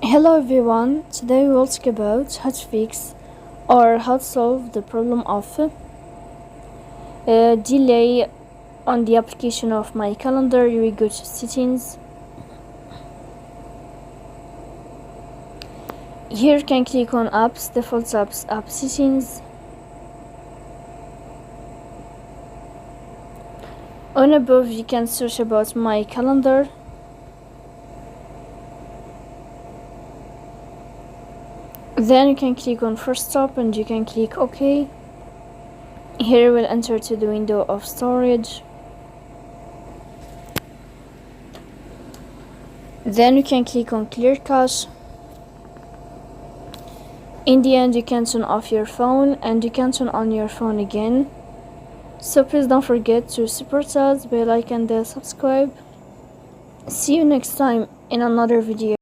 Hello everyone, today we will talk about how to fix or how to solve the problem of delay on the application of my calendar. You will go to settings. Here you can click on apps, default apps, app settings. On above you can search about my calendar. Then you can click on first stop and you can click OK. Here we'll enter to the window of storage. Then you can click on clear cache. In the end you can turn off your phone and you can turn on your phone again. So please don't forget to support us by like and subscribe. See you next time in another video.